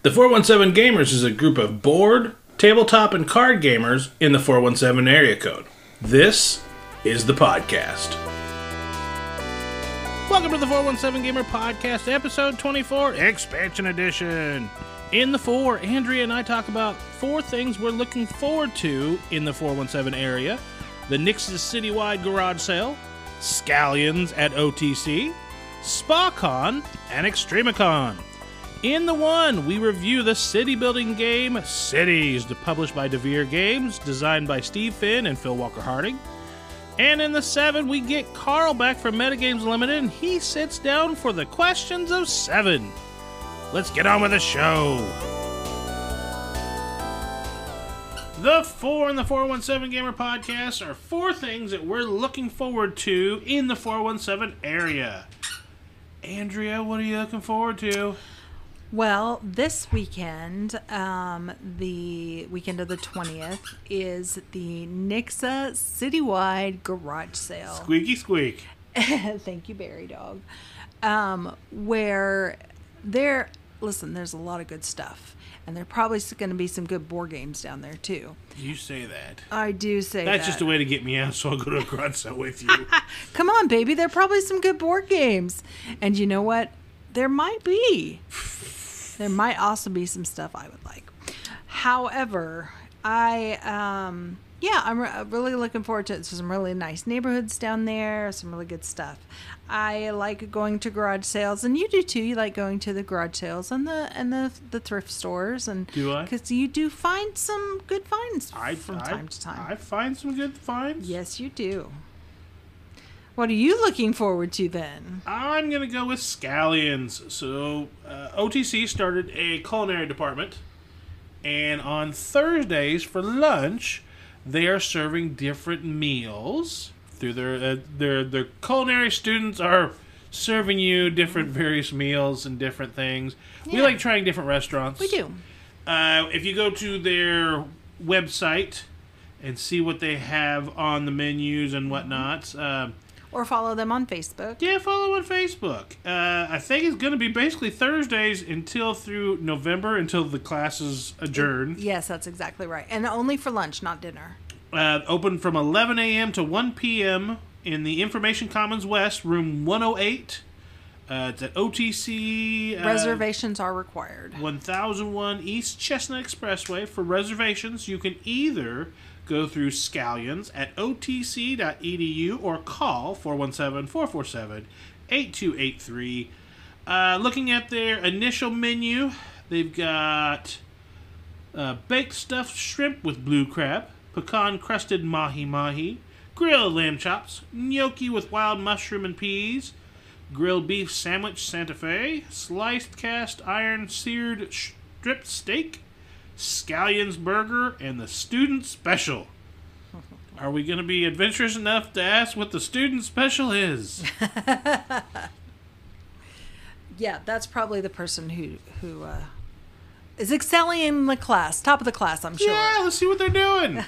The 417 Gamers is a group of board, tabletop, and card gamers in the 417 area code. This is the podcast. Welcome to the 417 Gamer Podcast, episode 24, Expansion Edition. In the 4, Andrea and I talk about 4 things we're looking forward to in the 417 area. The Nixa citywide garage sale, Scallions at OTC, SpaCon, and Extremicon. In the 1, we review the city-building game Cities, published by DeVere Games, designed by Steve Finn and Phil Walker-Harding. And in the 7, we get Carl back from Metagames Limited, and he sits down for the questions of 7. Let's get on with the show. The 4 in the 417 Gamer Podcast are 4 things that we're looking forward to in the 417 area. Andrea, what are you looking forward to? Well, this weekend, the weekend of the 20th, is the Nixa citywide garage sale. Squeaky squeak. Thank you, Barry Dog. Where there's a lot of good stuff. And there probably going to be some good board games down there, too. You say that. I do say that. That's just a way to get me out, so I'll go to a garage sale with you. Come on, baby. There are probably some good board games. And you know what? There might be. There might also be some stuff I would like. However, I'm really looking forward to it. There's some really nice neighborhoods down there, some really good stuff. I like going to garage sales, and you do too. You like going to the garage sales and the thrift stores, and do I? Because you do find some good finds from time to time. I find some good finds. Yes, you do. What are you looking forward to then? I'm going to go with Scallions. So, OTC started a culinary department, and on Thursdays for lunch, they are serving different meals. Through their culinary students are serving you different various meals and different things. Yeah. We like trying different restaurants. We do. If you go to their website and see what they have on the menus and whatnot, or follow them on Facebook. Yeah, follow on Facebook. I think it's going to be basically Thursdays through November, until the classes adjourn. Yes, that's exactly right. And only for lunch, not dinner. Open from 11 a.m. to 1 p.m. in the Information Commons West, room 108. It's at OTC. Reservations are required. 1001 East Chestnut Expressway. For reservations, you can either go through Scallions at otc.edu or call 417-447-8283. Looking at their initial menu, they've got baked stuffed shrimp with blue crab, pecan-crusted mahi-mahi, grilled lamb chops, gnocchi with wild mushroom and peas, grilled beef sandwich Santa Fe, sliced cast iron seared strip steak, Scallions burger, and the student special. Are we going to be adventurous enough to ask what the student special is? Yeah, that's probably the person who is excelling in the class, top of the class, I'm sure. Yeah, let's see what they're doing.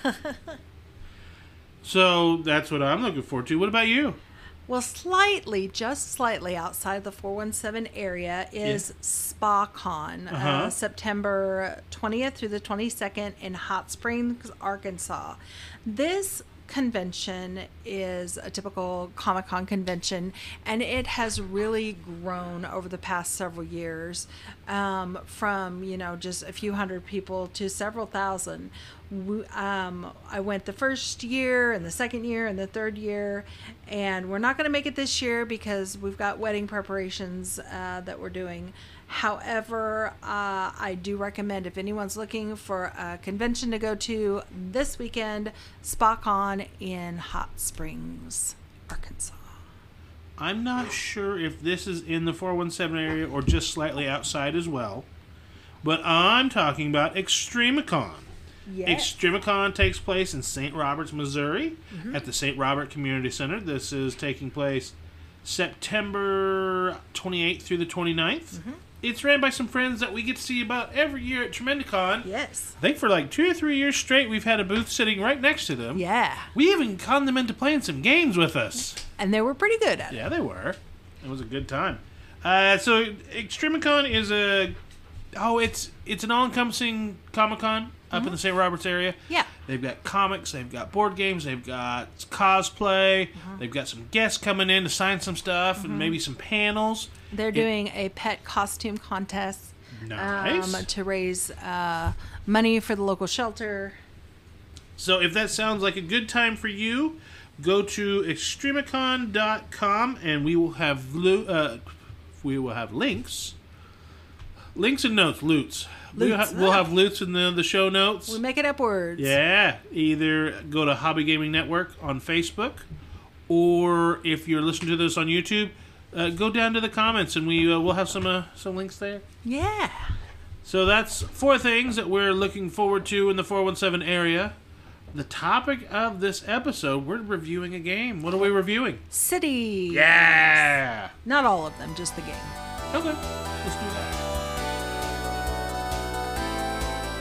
So that's what I'm looking forward to. What about you? Well, just slightly outside the 417 area is SpaCon, September 20th through the 22nd in Hot Springs, Arkansas. This convention is a typical Comic-Con convention, and it has really grown over the past several years, from just a few hundred people to several thousand. I went the first year and the second year and the third year, and we're not going to make it this year because we've got wedding preparations that we're doing. However, I do recommend, if anyone's looking for a convention to go to this weekend, SpaCon in Hot Springs, Arkansas. I'm not sure if this is in the 417 area or just slightly outside as well, but I'm talking about Extremicon. Yes. Extremicon takes place in St. Roberts, Missouri, at the St. Robert Community Center. This is taking place September 28th through the 29th. It's ran by some friends that we get to see about every year at Tremendicon. Yes. I think for like 2 or 3 years straight, we've had a booth sitting right next to them. Yeah. We even conned them into playing some games with us. And they were pretty good at it. Yeah, they were. It was a good time. So Extremicon is a Oh, it's an all-encompassing Comic-Con up in the St. Roberts area. Yeah. They've got comics, they've got board games, they've got cosplay, they've got some guests coming in to sign some stuff, and maybe some panels. They're doing a pet costume contest. Nice. To raise money for the local shelter. So if that sounds like a good time for you, go to Extremicon.com and we will have links and notes. We'll have loots in the show notes. We make it upwards. Yeah. Either go to Hobby Gaming Network on Facebook, or if you're listening to this on YouTube, go down to the comments and we'll have some links there. Yeah. So that's 4 things that we're looking forward to in the 417 area. The topic of this episode, we're reviewing a game. What are we reviewing? Cities. Yeah. Not all of them, just the game. Okay, let's do that.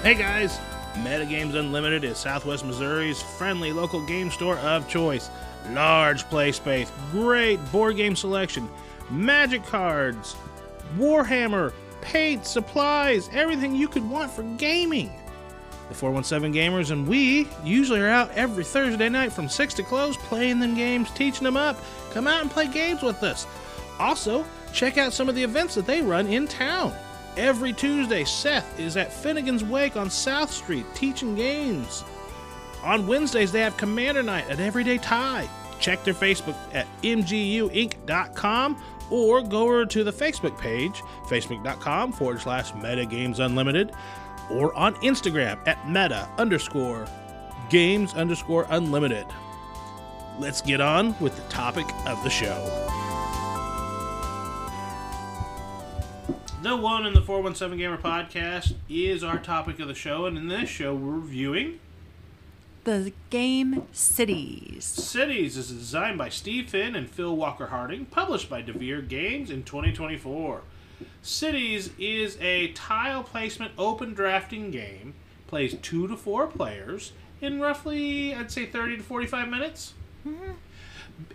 Hey guys, Metagames Unlimited is Southwest Missouri's friendly local game store of choice. Large play space, great board game selection, magic cards, Warhammer, paint, supplies, everything you could want for gaming. The 417Gamers and we usually are out every Thursday night from 6 to close playing them games, teaching them up. Come out and play games with us. Also, check out some of the events that they run in town. Every Tuesday, Seth is at Finnegan's Wake on South Street teaching games. On Wednesdays, they have Commander Night at Everyday Tie. Check their Facebook at mguinc.com or go over to the Facebook page, facebook.com/MetaGamesUnlimited, or on Instagram at meta_games_unlimited. Let's get on with the topic of the show. The one in the 417 Gamer podcast is our topic of the show, and in this show we're reviewing the game Cities. Cities is designed by Steve Finn and Phil Walker Harding, published by DeVere Games in 2024. Cities is a tile placement open drafting game, plays 2 to 4 players in roughly, I'd say 30 to 45 minutes.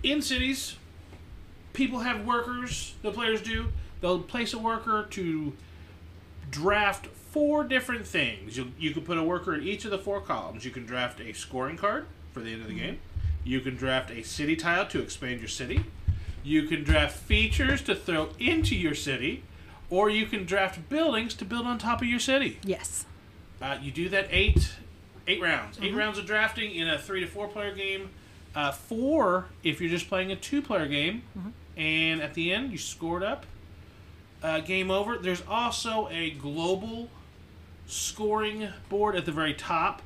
In Cities, people have workers, the players do. They'll place a worker to draft 4 different things. You can put a worker in each of the 4 columns. You can draft a scoring card for the end of the game. You can draft a city tile to expand your city. You can draft features to throw into your city. Or you can draft buildings to build on top of your city. Yes. You do that 8 rounds. 8 rounds of drafting in a 3 to 4 player game. 4 if you're just playing a 2-player game. And at the end, you score it up. Game over. There's also a global scoring board at the very top,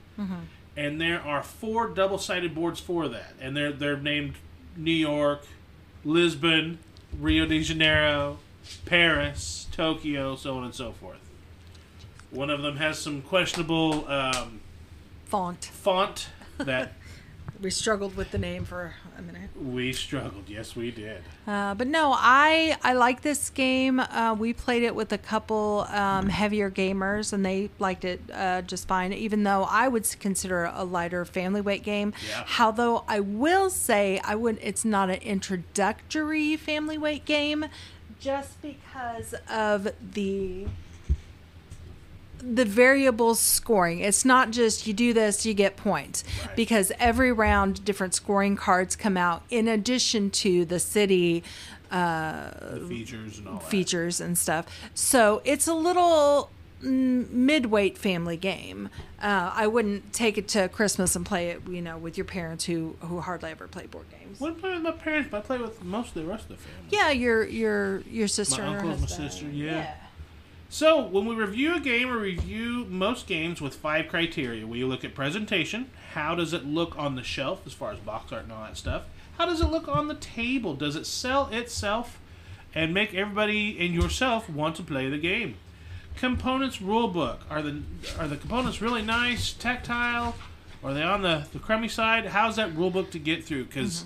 and there are 4 double-sided boards for that, and they're named New York, Lisbon, Rio de Janeiro, Paris, Tokyo, so on and so forth. One of them has some questionable font that we struggled with the name for a minute. We struggled, yes, we did. But no, I like this game. We played it with a couple heavier gamers, and they liked it just fine, even though I would consider a lighter family weight game. Yeah. Although I will say it's not an introductory family weight game, just because of the variable scoring. It's not just you do this, you get points. Right. Because every round, different scoring cards come out in addition to the city the features and all features and stuff. So it's a little mid-weight family game. I wouldn't take it to Christmas and play it, with your parents who hardly ever play board games. I wouldn't play with my parents, but I play with most of the rest of the family. Yeah, your sister my and her uncles, my husband. sister, yeah. So, when we review a game, we review most games with 5 criteria. We look at presentation. How does it look on the shelf as far as box art and all that stuff? How does it look on the table? Does it sell itself and make everybody and yourself want to play the game? Components rulebook. Are the components really nice, tactile? Are they on the crummy side? How's that rulebook to get through? Because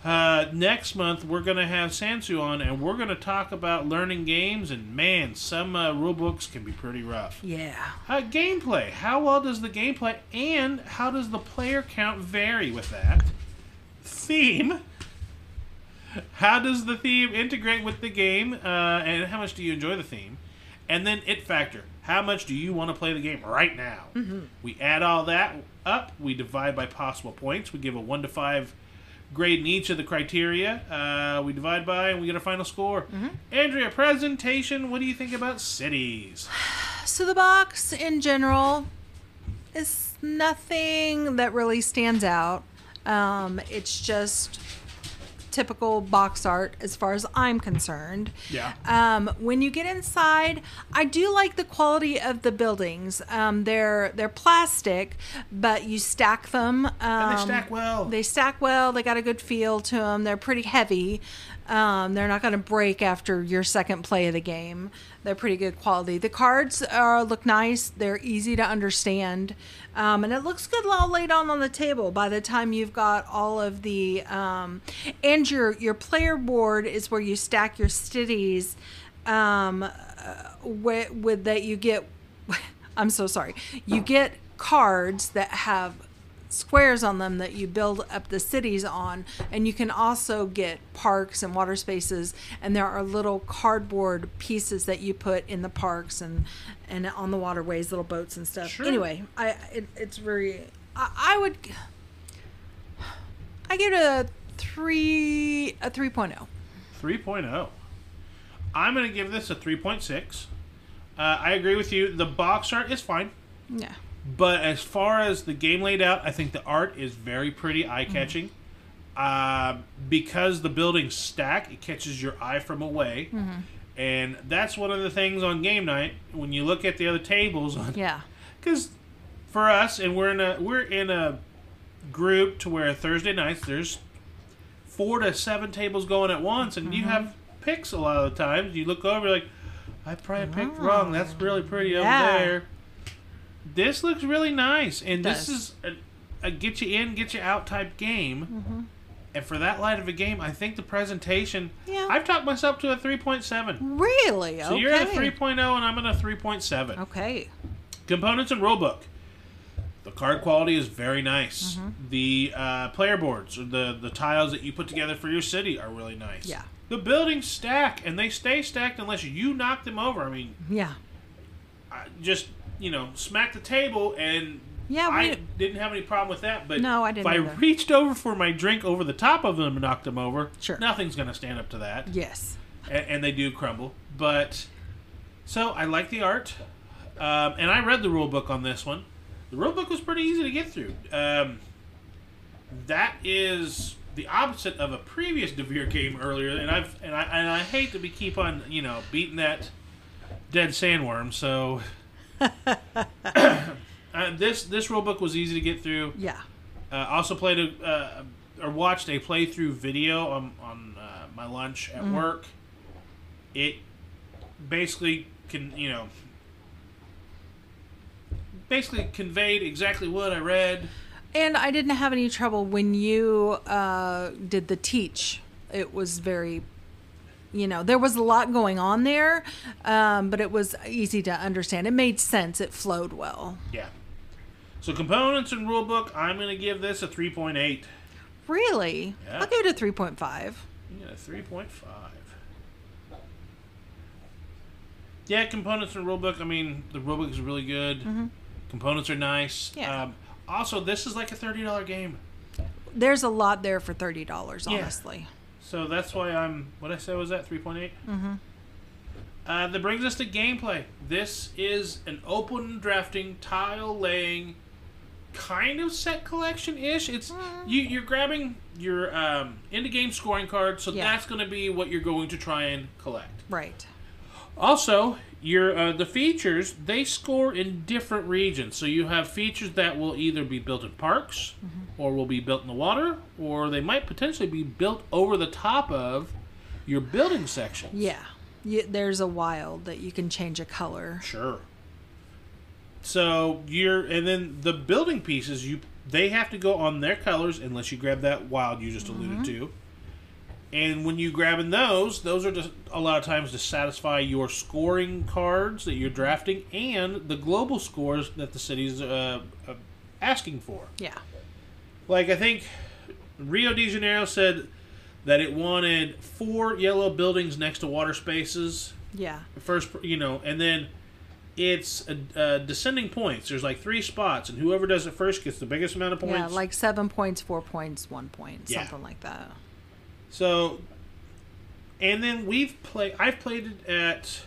next month we're going to have Sansu on, and we're going to talk about learning games, and man, some rule books can be pretty rough. Yeah. Gameplay. How well does the gameplay, and how does the player count vary with that? Theme. How does the theme integrate with the game, and how much do you enjoy the theme? And then it factor. How much do you want to play the game right now? We add all that up. We divide by possible points. We give a 1 to 5 grade in each of the criteria. We divide by, and we get a final score. Andrea, presentation. What do you think about cities? So the box in general is nothing that really stands out. It's just typical box art as far as I'm concerned. Yeah. When you get inside, I do like the quality of the buildings. They're plastic, but you stack them. And they stack well. They stack well. They got a good feel to them. They're pretty heavy. They're not going to break after your second play of the game. They're pretty good quality. The cards look nice. They're easy to understand. And it looks good all laid on the table by the time you've got all of the... and your player board is where you stack your cities with that you get... I'm so sorry. You get cards that have squares on them that you build up the cities on, and you can also get parks and water spaces, and there are little cardboard pieces that you put in the parks and on the waterways, little boats and stuff. Sure. Anyway, it's very... I give it a 3.0. 3.0. I'm going to give this a 3.6. I agree with you. The box art is fine. Yeah. But as far as the game laid out, I think the art is very pretty, eye-catching. Because the buildings stack, it catches your eye from away. And that's one of the things on game night, when you look at the other tables. Yeah. Because for us, and we're in a group to where Thursday nights, there's 4 to 7 tables going at once, and you have picks a lot of the times. You look over, like, I probably picked wrong. That's really pretty over there. This looks really nice, and this is a get you in, get you out type game. And for that light of a game, I think the presentation... Yeah. I've talked myself to a 3.7. Really? So you're at a 3.0, and I'm at a 3.7. Okay. Components and rulebook. The card quality is very nice. The player boards, or the tiles that you put together for your city, are really nice. Yeah. The buildings stack, and they stay stacked unless you knock them over. I mean... Yeah. Just... smack the table, and I didn't have any problem with that. But no, I didn't. If I either. reached over for my drink over the top of them and knocked them over, sure, nothing's going to stand up to that. Yes. And they do crumble. But, so, I like the art. And I read the rule book on this one. The rule book was pretty easy to get through. That is the opposite of a previous DeVere game earlier. And I hate to keep on, beating that dead sandworm, so... This rulebook was easy to get through. Yeah. Also played or watched a playthrough video on my lunch at work. It basically basically conveyed exactly what I read. And I didn't have any trouble when you did the teach. It was very... there was a lot going on there, but it was easy to understand. It made sense. It flowed well. Yeah. So components and rulebook, I'm going to give this a 3.8. Really? Yeah. I'll give it a 3.5. Yeah, 3.5. Yeah, components and rulebook, I mean, the rulebook is really good. Components are nice. Yeah. Also, this is like a $30 game. There's a lot there for $30, honestly. Yeah. So that's why what I said was that, 3.8? That brings us to gameplay. This is an open drafting, tile laying, kind of set collection-ish. It's you're grabbing your end-of-game scoring card, so that's going to be what you're going to try and collect. Right. Also, the features, they score in different regions. So you have features that will either be built in parks, or will be built in the water, or they might potentially be built over the top of your building sections. Yeah. There's a wild that you can change a color. Sure. So and then the building pieces, they have to go on their colors unless you grab that wild you just alluded to. And when you grabbing those are just a lot of times to satisfy your scoring cards that you're drafting and the global scores that the city's asking for. Yeah. Like, I think Rio de Janeiro said that it wanted 4 yellow buildings next to water spaces Yeah. First, and then it's descending points. There's like 3 spots, and whoever does it first gets the biggest amount of points. Yeah, like 7 points, 4 points, 1 point, something like that. So, and then I've played it at.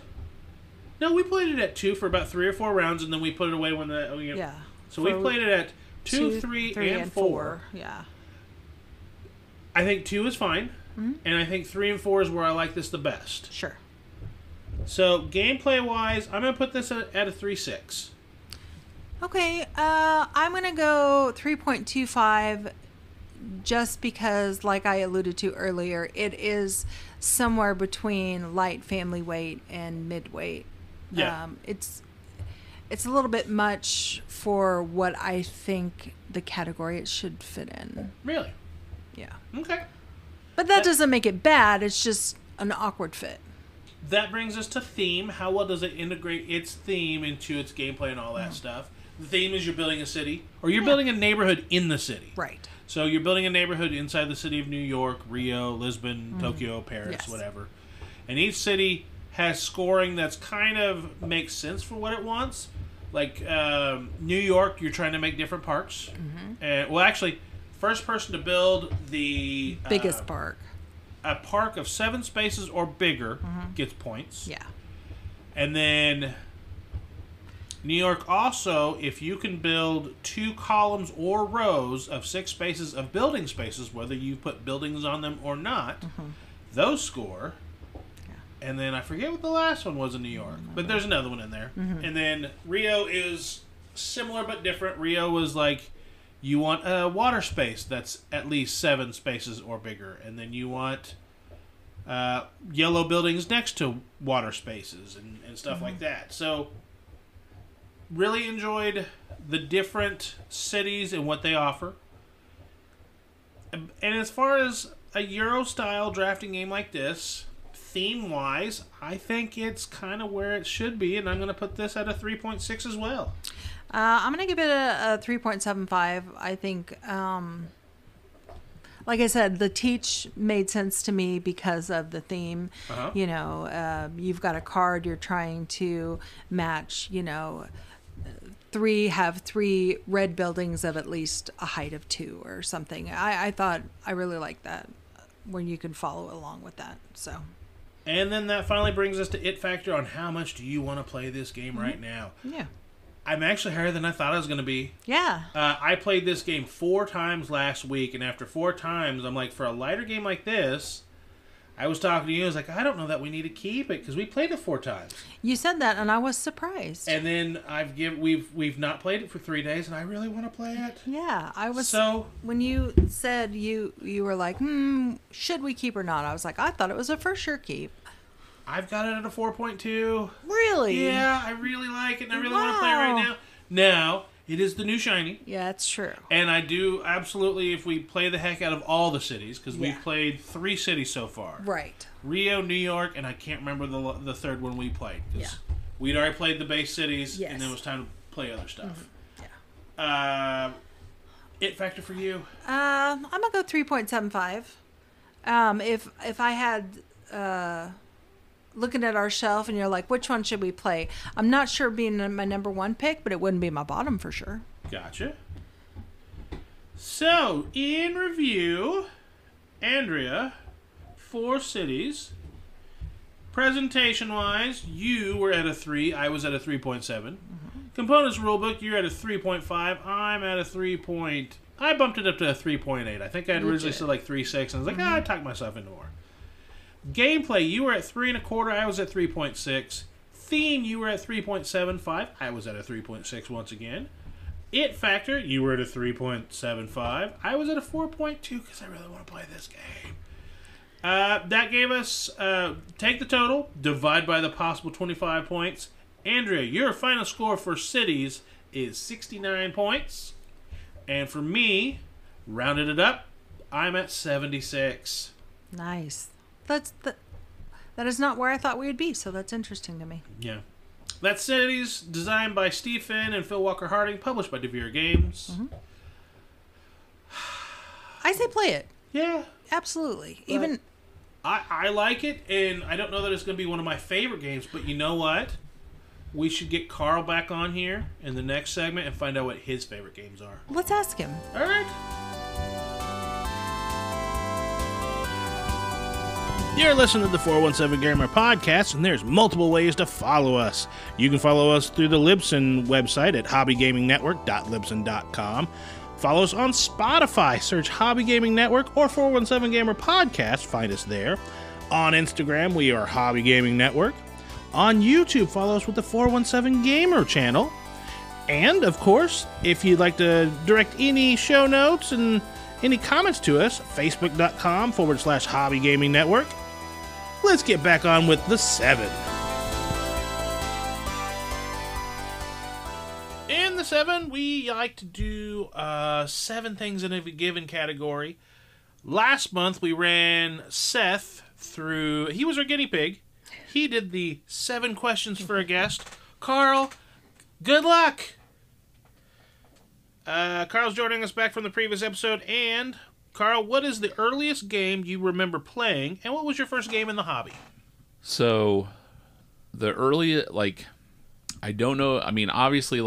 No, we played it at 2 for about 3 or 4 rounds, and then we put it away when the. Yeah. So we played it at 2, 3, and 4. Yeah. I think 2 is fine, and I think 3 and 4 is where I like this the best. Sure. So gameplay-wise, I'm going to put this at a 3.6. Okay, I'm going to go 3.25 just because, like I alluded to earlier, it is somewhere between light family weight and mid-weight. Yeah. It's a little bit much for what I think the category it should fit in. Really? Yeah. Okay. But that doesn't make it bad. It's just an awkward fit. That brings us to theme. How well does it integrate its theme into its gameplay and all that stuff? The theme is you're building a city, or you're building a neighborhood in the city. Right. So you're building a neighborhood inside the city of New York, Rio, Lisbon, Tokyo, Paris, whatever. And each city has scoring that's kind of makes sense for what it wants. Like New York, you're trying to make different parks. Well, actually, first person to build the biggest park. A park of 7 spaces or bigger gets points. Yeah. And then New York also, if you can build 2 columns or rows of 6 spaces of building spaces, whether you put buildings on them or not, those score. Yeah. And then I forget what the last one was in New York, but there's another one in there. And then Rio is similar but different. Rio was like, you want a water space that's at least 7 spaces or bigger. And then you want yellow buildings next to water spaces and stuff like that. So, really enjoyed the different cities and what they offer. And as far as a Euro-style drafting game like this, theme-wise, I think it's kind of where it should be. And I'm going to put this at a 3.6 as well. I'm going to give it a 3.75. I think, like I said, the teach made sense to me because of the theme. You know, you've got a card you're trying to match, have 3 red buildings of at least a height of 2 or something. I thought I really liked that when you can follow along with that. So. And then that finally brings us to it factor on how much do you want to play this game right now. Yeah. I'm actually higher than I thought I was going to be. Yeah. I played this game 4 times last week, and after 4 times, I'm like, for a lighter game like this, I was talking to you, I was like, I don't know that we need to keep it, because we played it 4 times. You said that, and I was surprised. And then we've not played it for 3 days, and I really want to play it. Yeah, I was. So when you said you were like, should we keep or not? I was like, I thought it was a for sure keep. I've got it at a 4.2. Really? Yeah, I really like it, and I really want to play it right now. Now, it is the new shiny. Yeah, it's true. And I do absolutely, if we play the heck out of all the cities, because we've played 3 cities so far. Right. Rio, New York, and I can't remember the third one we played. We'd already played the base cities, and then it was time to play other stuff. Yeah. It factor for you? I'm going to go 3.75. If I had... looking at our shelf and you're like, which one should we play? I'm not sure being my number 1 pick, but it wouldn't be my bottom for sure. Gotcha. So, in review, Andrea, 4 cities. Presentation-wise, you were at a 3. I was at a 3.7. Components rulebook, you're at a 3.5. I'm at a 3. I bumped it up to a 3.8. I think I had originally said like 3.6, and I was like, I talked myself into more. Gameplay, you were at 3.25. I was at 3.6. Theme, you were at 3.75. I was at a 3.6 once again. It factor, you were at a 3.75. I was at a 4.2 because I really want to play this game. That gave us, take the total, divide by the possible 25 points. Andrea, your final score for cities is 69 points. And for me, rounded it up, I'm at 76. Nice. That is not where I thought we would be, so that's interesting to me. Yeah. That city's designed by Steve Finn and Phil Walker Harding, published by DeVere Games. I say play it. Yeah. Absolutely. But I like it, and I don't know that it's going to be one of my favorite games, but you know what? We should get Carl back on here in the next segment and find out what his favorite games are. Let's ask him. All right. You're listening to the 417Gamer podcast, and there's multiple ways to follow us. You can follow us through the Libsyn website at hobbygamingnetwork.libsyn.com. Follow us on Spotify. Search Hobby Gaming Network or 417Gamer Podcast. Find us there. On Instagram, we are Hobby Gaming Network. On YouTube, follow us with the 417Gamer channel. And, of course, if you'd like to direct any show notes and any comments to us, facebook.com/Hobby Gaming Network. Let's get back on with the 7. In the 7, we like to do 7 things in a given category. Last month, we ran Seth through... He was our guinea pig. He did the 7 questions for a guest. Carl, good luck! Carl's joining us back from the previous episode. And, Carl, what is the earliest game you remember playing, and what was your first game in the hobby? So, the early, I don't know. I mean, obviously,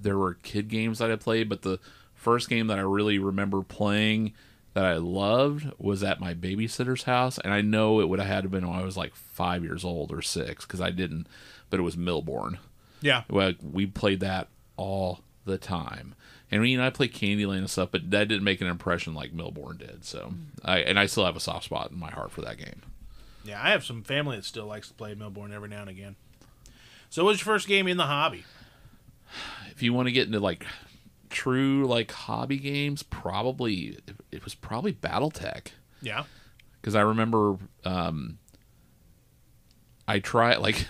there were kid games that I played, but the first game that I really remember playing that I loved was at my babysitter's house, and I know it would have had to been when I was 5 years old or 6, because I didn't, but it was Millborn. Yeah. Well, we played that all the time. And I played Candyland and stuff, but that didn't make an impression like Millborn did. So, I still have a soft spot in my heart for that game. Yeah, I have some family that still likes to play Millborn every now and again. So, what was your first game in the hobby? If you want to get into true hobby games, probably it was probably BattleTech. Yeah. Because I remember I tried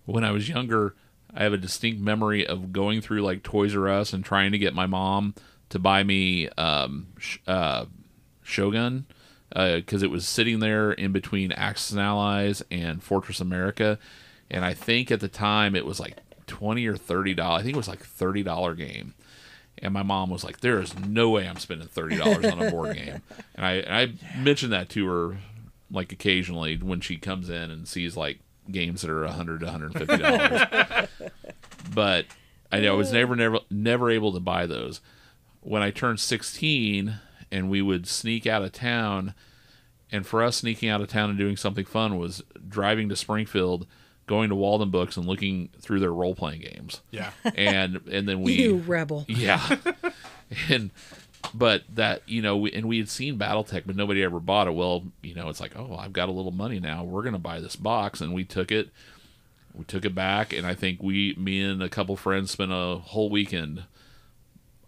when I was younger. I have a distinct memory of going through Toys R Us and trying to get my mom to buy me Shogun because it was sitting there in between Axis and Allies and Fortress America, and I think at the time it was $20 or $30. I think it was $30 game, and my mom was like, "There is no way I'm spending $30 on a board game," and I mentioned that to her occasionally when she comes in and sees games that are $100 to $150. But I was never able to buy those. When I turned 16 and we would sneak out of town, and for us sneaking out of town and doing something fun was driving to Springfield, going to Walden Books and looking through their role-playing games. Yeah. And then we... You rebel. Yeah. But that, we had seen BattleTech, but nobody ever bought it. Well, it's oh, I've got a little money now. We're going to buy this box. And we took it. We took it back. And I think me and a couple friends spent a whole weekend.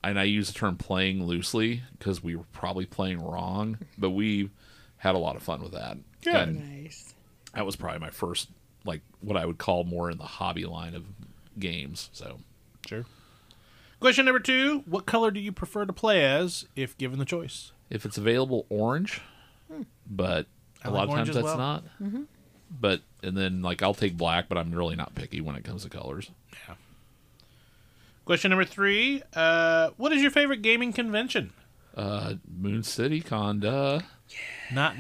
And I use the term playing loosely because we were probably playing wrong. But we had a lot of fun with that. Good. And Nice. that was probably my first, what I would call more in the hobby line of games. So, Sure. Question number 2. What color do you prefer to play as if given the choice? if it's available, orange. But a lot of times that's not. Mm-hmm. But, and then, I'll take black, but I'm really not picky when it comes to colors. Yeah. Question number 3. What is your favorite gaming convention? Moon City Con, duh. Not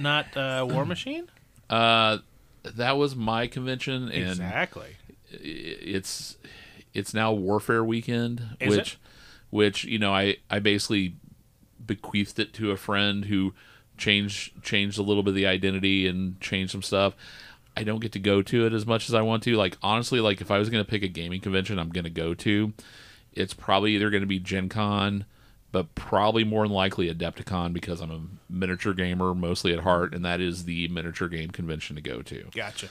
War Machine? That was my convention, and Exactly. it's now Warfare Weekend, Is which I basically bequeathed it to a friend who changed a little bit of the identity and changed some stuff. I don't get to go to it as much as I want to. Honestly, if I was going to pick a gaming convention I'm going to go to, it's probably either going to be Gen Con, but probably more than likely Adepticon, because I'm a miniature gamer mostly at heart, and that is the miniature game convention to go to. Gotcha.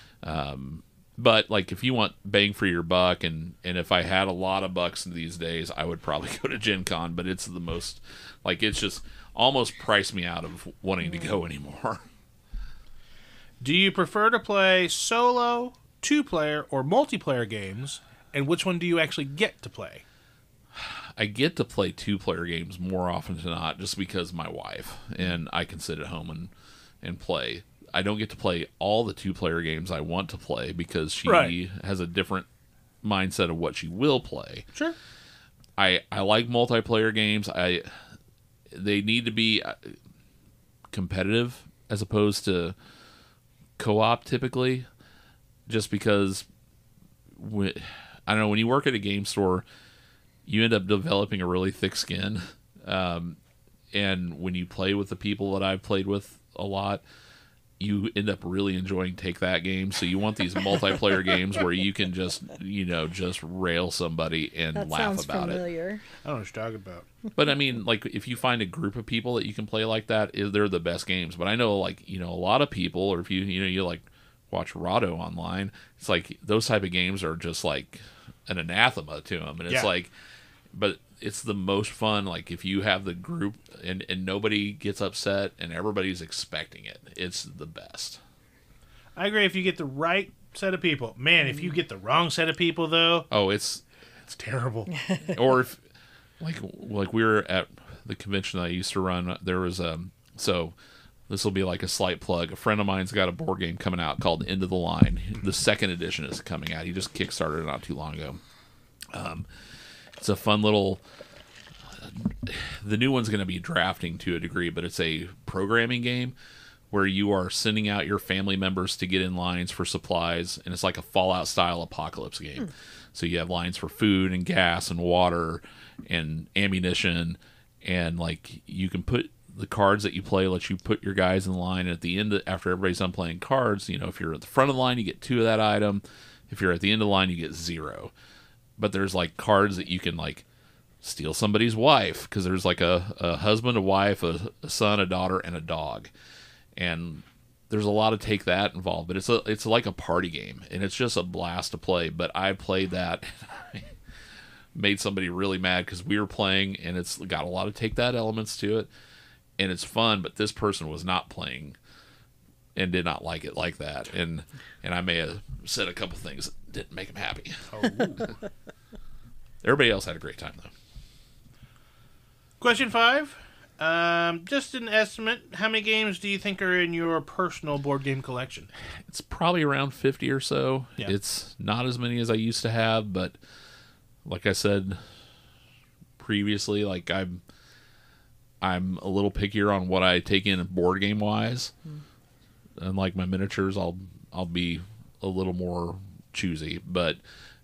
But if you want bang for your buck, and if I had a lot of bucks these days, I would probably go to Gen Con, but it's the most, it's just almost priced me out of wanting to go anymore. Do you prefer to play solo, 2-player, or multiplayer games? And which one do you actually get to play? I get to play 2-player games more often than not, just because my wife, and I can sit at home and play. I don't get to play all the 2-player games I want to play because she has a different mindset of what she will play. Sure. I like multiplayer games. They need to be competitive as opposed to co-op typically, just because I don't know, when you work at a game store, you end up developing a really thick skin. And when you play with the people that I've played with a lot, you end up really enjoying Take That game. So you want these multiplayer games where you can just rail somebody and laugh about it. I don't know what you're talking about. But I mean, like, if you find a group of people that you can play like that, they're the best games. But I know, like, a lot of people, or if you like watch Rado online, it's like those type of games are just like an anathema to them. And it's like, but it's the most fun, like, if you have the group and nobody gets upset and everybody's expecting it. It's the best. I agree if you get the right set of people. Man, if you get the wrong set of people, though... Oh, it's terrible. Or if, like we were at the convention that I used to run, there was so this will be like a slight plug. A friend of mine's got a board game coming out called End of the Line. The second edition is coming out. He just kickstarted it not too long ago. It's a fun little... The new one's going to be drafting to a degree, but it's a programming game where you are sending out your family members to get in lines for supplies, and it's like a Fallout-style apocalypse game. So you have lines for food and gas and water and ammunition, and like you can put the cards that you play, let you put your guys in line, and at the end, after everybody's done playing cards, if you're at the front of the line, you get 2 of that item. If you're at the end of the line, you get 0. But there's like cards that you can like steal somebody's wife, because there's like a husband, a wife, a son, a daughter, and a dog, and there's a lot of Take That involved. But it's like a party game, and it's just a blast to play. But I played that and I made somebody really mad because we were playing, and it's got a lot of Take That elements to it, and it's fun. But this person was not playing and did not like it like that, and I may have said a couple things that didn't make him happy. Oh. Everybody else had a great time, though. Question 5. Just an estimate. How many games do you think are in your personal board game collection? It's probably around 50 or so. Yeah. It's not as many as I used to have, but like I said previously, like I'm a little pickier on what I take in board game wise. And like my miniatures, I'll be a little more choosy, but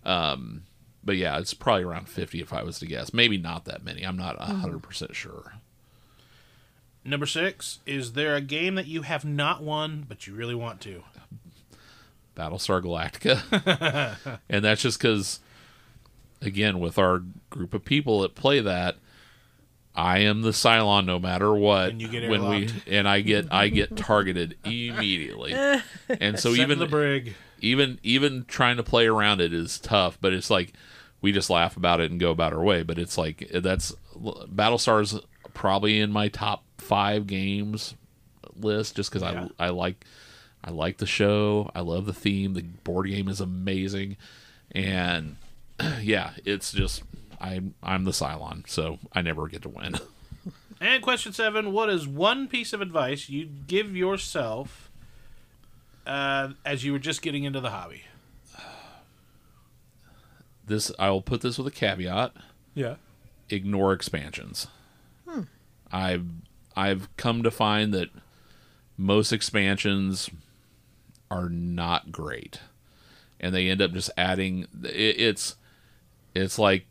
yeah, it's probably around 50 if I was to guess. Maybe not that many. I'm not 100% sure. Number 6, is there a game that you have not won, but you really want to? Battlestar Galactica. And that's just because, again, with our group of people that play that, I am the Cylon no matter what. And you get airlocked. I get targeted immediately. And so even the brig. Even trying to play around it is tough, but it's like we just laugh about it and go about our way. But it's like that's Battlestar's probably in my top 5 games list, just because I like the show. I love the theme. The board game is amazing, and yeah, it's just I'm the Cylon, so I never get to win. And question 7: what is one piece of advice you'd give yourself as you were just getting into the hobby? I will put this with a caveat. Yeah. Ignore expansions. I've come to find that most expansions are not great, and they end up just adding. It's like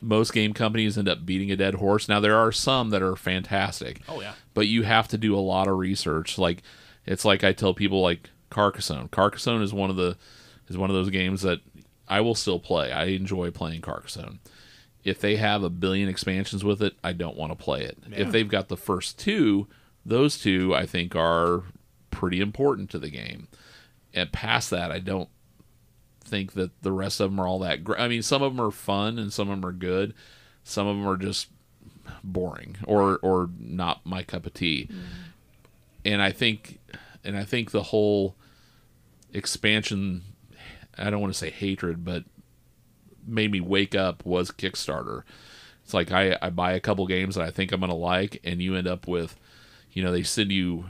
most game companies end up beating a dead horse. Now there are some that are fantastic. Oh yeah. But you have to do a lot of research. Like it's like I tell people, like Carcassonne. Carcassonne is one of those games that I will still play. I enjoy playing Carcassonne. If they have a billion expansions with it, I don't want to play it. Yeah. If they've got the first 2, those 2 I think are pretty important to the game. And past that, I don't think that the rest of them are all that great. I mean, some of them are fun and some of them are good. Some of them are just boring or not my cup of tea. And I think the whole expansion, I don't want to say hatred, but made me wake up was Kickstarter. It's like I buy a couple games that I think I'm going to like, and you end up with, they send you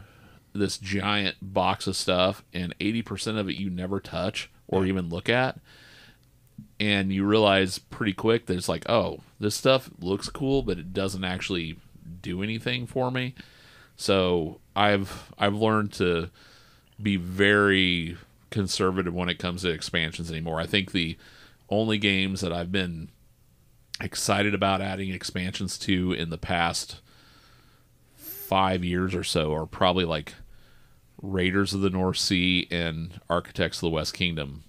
this giant box of stuff, and 80% of it you never touch or even look at. And you realize pretty quick that it's like, oh, this stuff looks cool, but it doesn't actually do anything for me. So I've learned to be very conservative when it comes to expansions anymore. I think the only games that I've been excited about adding expansions to in the past 5 years or so are probably like Raiders of the North Sea and Architects of the West Kingdom.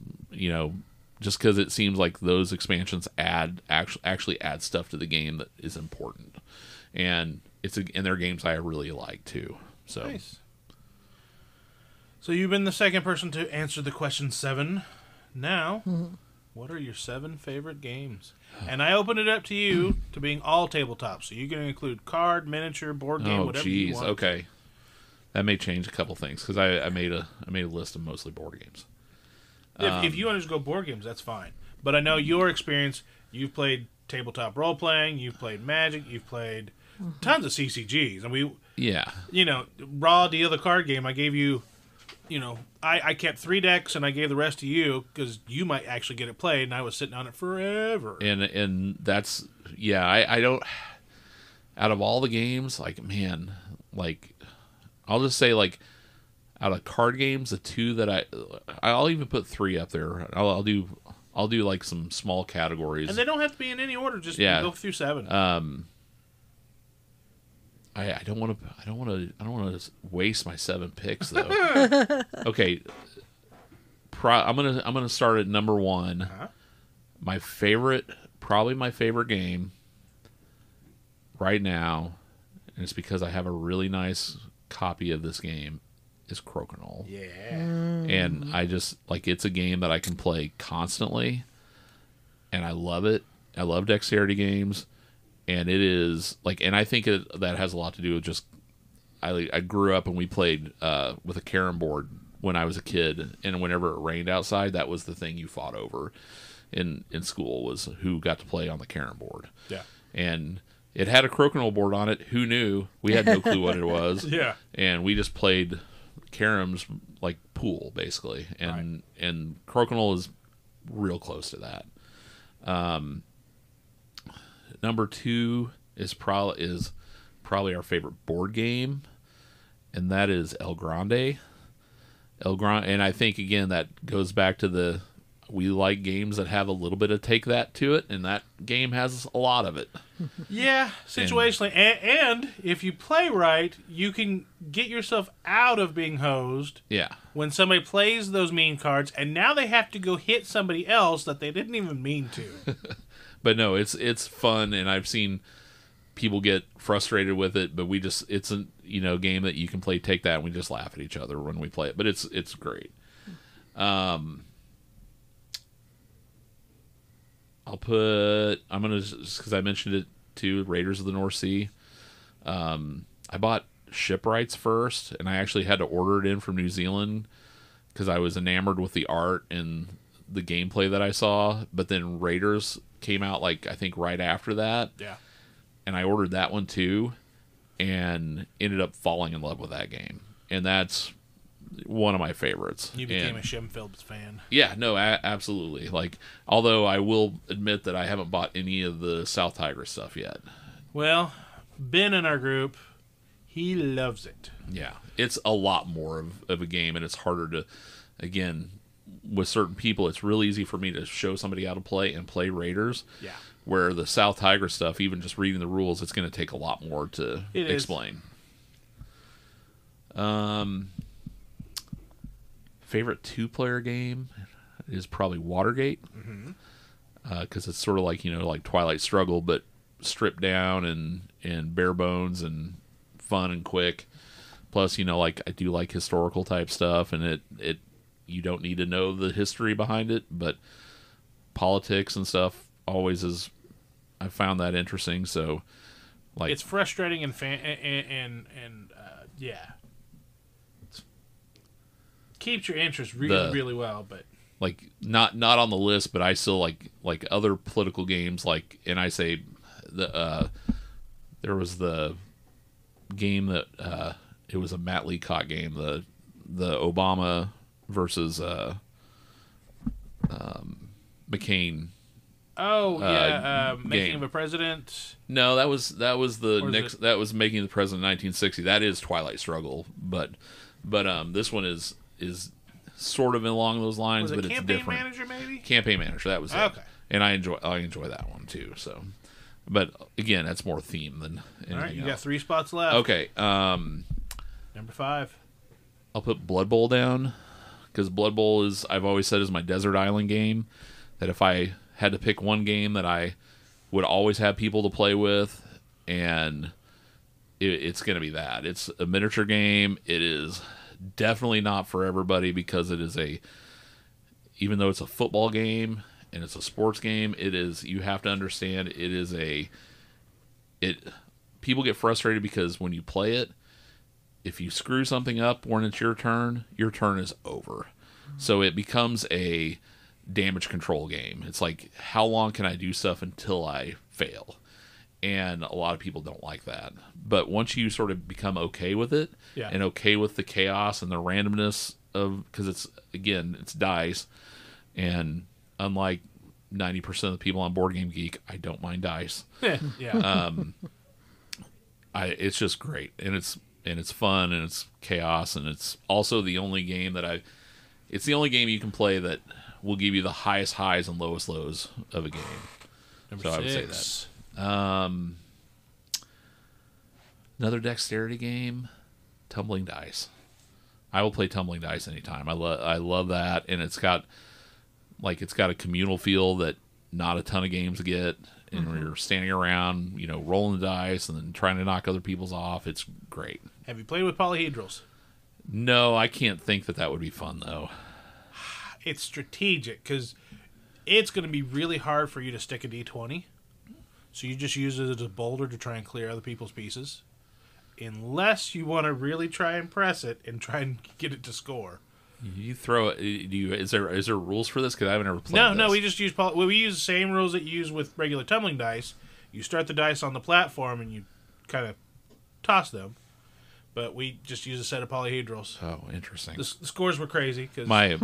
Just because it seems like those expansions actually add stuff to the game that is important, and they're games I really like too. So nice. So you've been the second person to answer the question 7. Now, what are your 7 favorite games? And I open it up to you to being all tabletop. So you can include card, miniature, board game, whatever you want. Okay. That may change a couple things because I made a list of mostly board games. If you want to just go board games, that's fine. But I know your experience. You've played tabletop role playing. You've played Magic. You've played tons of CCGs. And Raw Deal, the card game. I gave you. I kept 3 decks and I gave the rest to you because you might actually get it played, and I was sitting on it forever. And that's I don't. Out of all the games, I'll just say out of card games, the 2 that I'll even put 3 up there. I'll do like some small categories, and they don't have to be in any order. Just go through 7. I don't want to waste my 7 picks though. Okay, I'm gonna start at number 1. Uh-huh. My favorite game right now, and it's because I have a really nice copy of this game, is Crokinole. Yeah. And I just it's a game that I can play constantly, and I love it. I love dexterity games. And it is and I think that has a lot to do with just I grew up and we played with a carom board when I was a kid, and whenever it rained outside, that was the thing you fought over in school, was who got to play on the carom board. Yeah. And it had a Crokinole board on it. Who knew? We had no clue what it was. Yeah. And we just played caroms like pool basically, and Crokinole is real close to that. Number 2 is probably our favorite board game, and that is El Grande. And I think again that goes back to we like games that have a little bit of take that to it, and that game has a lot of it. Yeah, situationally, and if you play right, you can get yourself out of being hosed. Yeah. When somebody plays those mean cards, and now they have to go hit somebody else that they didn't even mean to. But no, it's fun, and I've seen people get frustrated with it, but it's a game that you can play take that, and we just laugh at each other when we play it. But it's great. I'm gonna, just because I mentioned it too, Raiders of the North Sea. I bought Shipwrights first, and I actually had to order it in from New Zealand because I was enamored with the art and the gameplay that I saw. But then Raiders came out I think right after that. Yeah. And I ordered that one too, and ended up falling in love with that game. And that's one of my favorites. You became a Shemfields fan. Yeah, no, absolutely. Although I will admit that I haven't bought any of the South Tigris stuff yet. Well, Ben in our group, he loves it. Yeah, it's a lot more of a game, and it's harder to, again, with certain people, it's real easy for me to show somebody how to play and play Raiders. Yeah. Where the South Tigris stuff, even just reading the rules, it's going to take a lot more to explain. Favorite 2-player game is probably Watergate, because it's sort of like Twilight Struggle, but stripped down and bare bones and fun and quick. Plus, I do like historical type stuff, and it you don't need to know the history behind it, but politics and stuff always is. I found that interesting. So, it's frustrating and keeps your interest really well. But not on the list, but I still like other political games. And I say there was the game that it was a Matt Leacock game, the Obama versus McCain. Oh yeah, Making game. of a President. No, that was the next. That was Making the President 1960. That is Twilight Struggle, but this one is is sort of along those lines, but it's different. Campaign Manager, maybe? Campaign Manager, that was it. Okay. And I enjoy that one too. So, but again, that's more theme than anything. All right, you else. got 3 spots left. Okay. Number 5. I'll put Blood Bowl down because Blood Bowl I've always said is my desert island game. That if I had to pick one game that I would always have people to play with, and it's going to be that. It's a miniature game. It is definitely not for everybody because it is even though it's a football game and it's a sports game, you have to understand people get frustrated because when you play it, if you screw something up when it's your turn is over. So it becomes a damage control game. It's like, how long can I do stuff until I fail? And a lot of people don't like that. But once you sort of become okay with it, and okay with the chaos and the randomness because it's dice, and unlike 90% of the people on Board Game Geek, I don't mind dice. It's just great, and it's fun, and it's chaos, and it's also the only game it's the only game you can play that will give you the highest highs and lowest lows of a game. Number 6. I would say that. Another dexterity game, Tumbling Dice. I will play Tumbling Dice anytime. I love that, and it's got a communal feel that not a ton of games get. And when you're standing around, rolling the dice and then trying to knock other people's off, it's great. Have you played with polyhedrals? No, I can't think that would be fun, though. It's strategic, because it's going to be really hard for you to stick a D20. So you just use it as a boulder to try and clear other people's pieces. Unless you want to really try and press it and try and get it to score. You throw it. Is there rules for this? Because I haven't ever played this. No, we just use we use the same rules that you use with regular tumbling dice. You start the dice on the platform and you kind of toss them. But we just use a set of polyhedrals. Oh, interesting. The scores were crazy. Cause my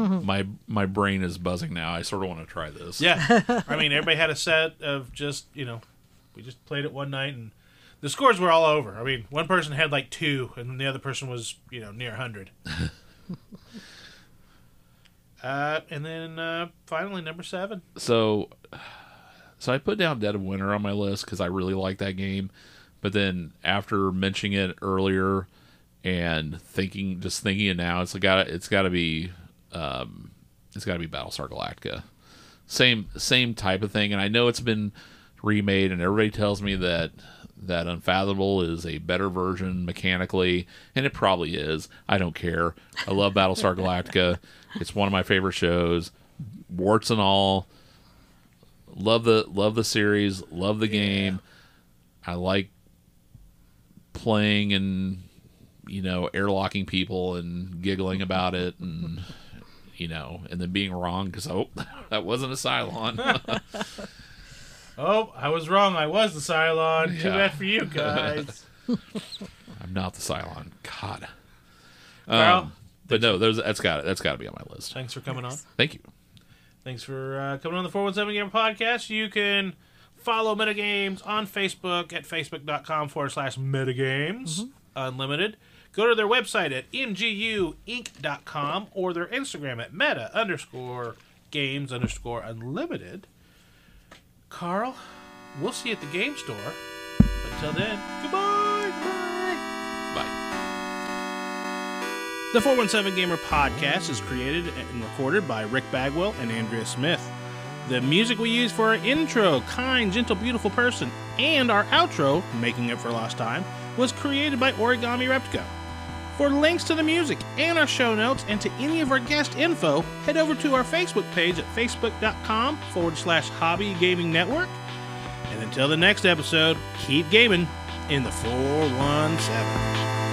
brain is buzzing now. I sort of want to try this. Yeah. I mean, everybody had a set of just, we just played it one night, and the scores were all over. I mean, one person had like 2, and the other person was, near 100. And then finally, number 7. So I put down Dead of Winter on my list because I really like that game. But then after mentioning it earlier and thinking it now, it's got to be Battlestar Galactica. Same type of thing. And I know it's been remade, and everybody tells me that Unfathomable is a better version mechanically, and it probably is. I don't care. I love Battlestar Galactica. It's one of my favorite shows, warts and all. Love the series. Love the game. I like playing and airlocking people and giggling about it, and and then being wrong because that wasn't a Cylon. Oh, I was wrong. I was the Cylon. Yeah. Too bad for you guys. I'm not the Cylon. God. Carl, but no, that's got to be on my list. Thanks for coming on. Thank you. Thanks for coming on the 417 Gamer podcast. You can follow Metagames on Facebook at facebook.com/metagames unlimited. Go to their website at mguinc.com or their Instagram at meta_games_unlimited. Carl, we'll see you at the game store. Until then, goodbye. Bye. The 417 Gamer podcast is created and recorded by Rick Bagwell and Andrea Smith. The music we use for our intro, Kind, Gentle, Beautiful Person, and our outro, Making It for Lost Time, was created by Origami Reptico. For links to the music and our show notes and to any of our guest info, head over to our Facebook page at facebook.com/Hobby Gaming Network. And until the next episode, keep gaming in the 417.